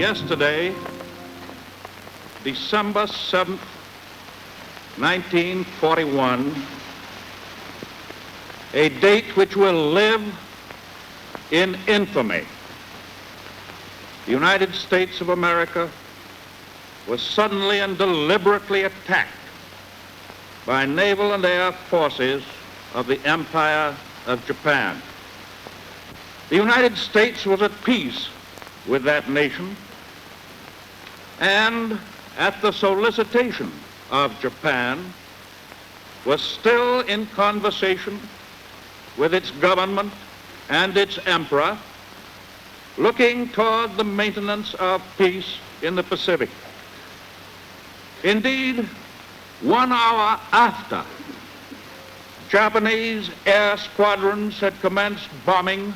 Yesterday, December 7th, 1941, a date which will live in infamy. The United States of America was suddenly and deliberately attacked by naval and air forces of the Empire of Japan. The United States was at peace with that nation, and at the solicitation of Japan, was still in conversation with its government and its emperor, looking toward the maintenance of peace in the Pacific. Indeed, 1 hour after Japanese air squadrons had commenced bombing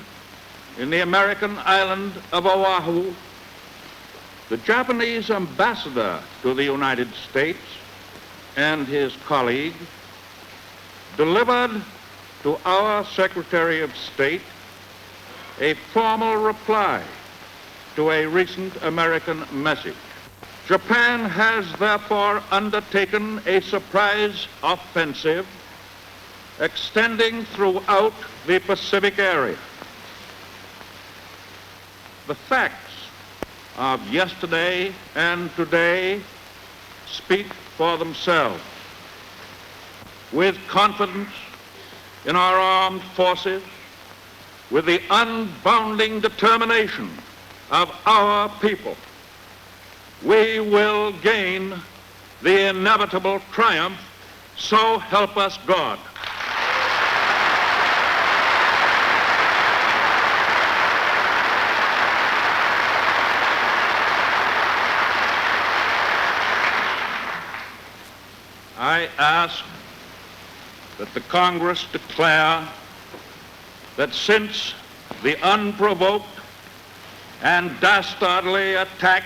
in the American island of Oahu, the Japanese ambassador to the United States and his colleague delivered to our Secretary of State a formal reply to a recent American message. Japan has therefore undertaken a surprise offensive extending throughout the Pacific area. The facts of yesterday and today speak for themselves. With confidence in our armed forces, with the unbounding determination of our people, we will gain the inevitable triumph, so help us God. I ask that the Congress declare that since the unprovoked and dastardly attack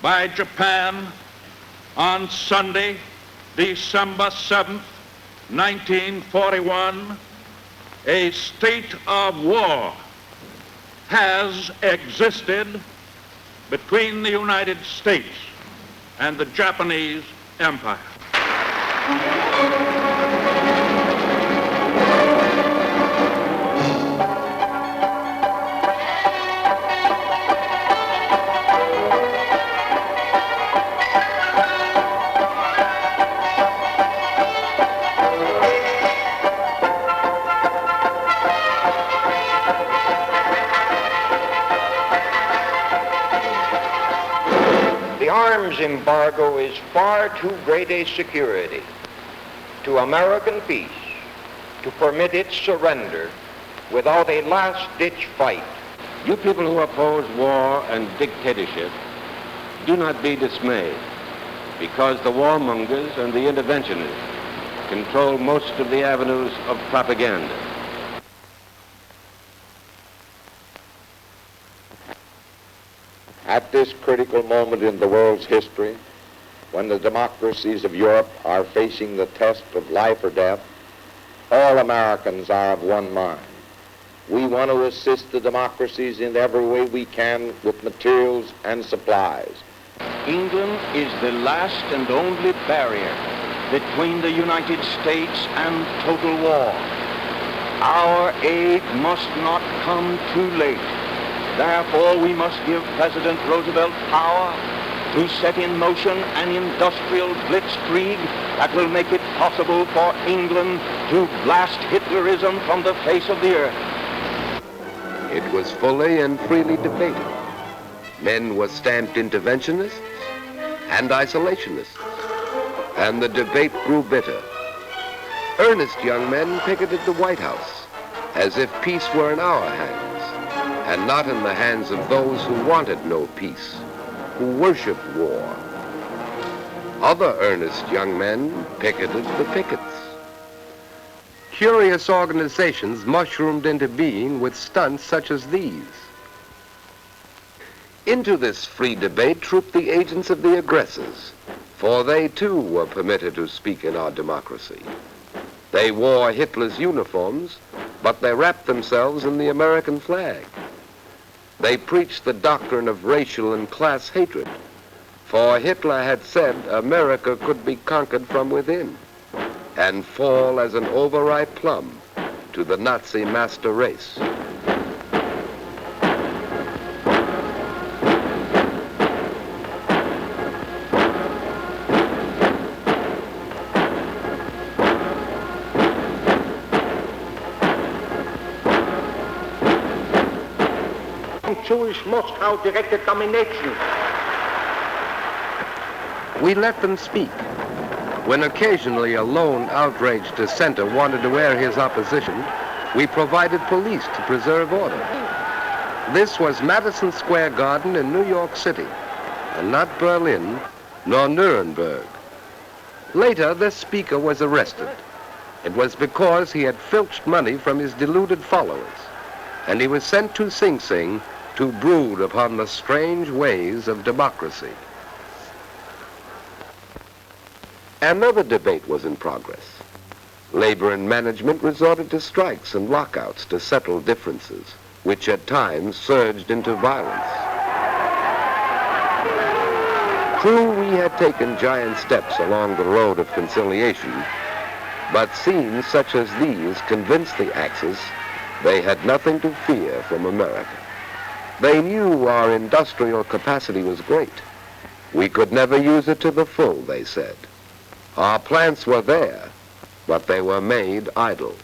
by Japan on Sunday, December 7th, 1941, a state of war has existed between the United States and the Japanese Empire. The arms embargo is far too great a security to American peace to permit its surrender without a last-ditch fight. You people who oppose war and dictatorship, do not be dismayed, because the warmongers and the interventionists control most of the avenues of propaganda. At this critical moment in the world's history, when the democracies of Europe are facing the test of life or death, all Americans are of one mind. We want to assist the democracies in every way we can with materials and supplies. England is the last and only barrier between the United States and total war. Our aid must not come too late. Therefore, we must give President Roosevelt power to set in motion an industrial blitzkrieg that will make it possible for England to blast Hitlerism from the face of the earth. It was fully and freely debated. Men were stamped interventionists and isolationists, and the debate grew bitter. Earnest young men picketed the White House as if peace were in our hands, and not in the hands of those who wanted no peace, who worshiped war. Other earnest young men picketed the pickets. Curious organizations mushroomed into being with stunts such as these. Into this free debate trooped the agents of the aggressors, for they too were permitted to speak in our democracy. They wore Hitler's uniforms, but they wrapped themselves in the American flag. They preached the doctrine of racial and class hatred, for Hitler had said America could be conquered from within and fall as an overripe plum to the Nazi master race. Jewish Moscow-directed domination. We let them speak. When occasionally a lone outraged dissenter wanted to air his opposition, we provided police to preserve order. This was Madison Square Garden in New York City, and not Berlin nor Nuremberg. Later, this speaker was arrested. It was because he had filched money from his deluded followers, and he was sent to Sing Sing to brood upon the strange ways of democracy. Another debate was in progress. Labor and management resorted to strikes and lockouts to settle differences, which at times surged into violence. True, we had taken giant steps along the road of conciliation, but scenes such as these convinced the Axis they had nothing to fear from America. They knew our industrial capacity was great. We could never use it to the full, they said. Our plants were there, but they were made idle.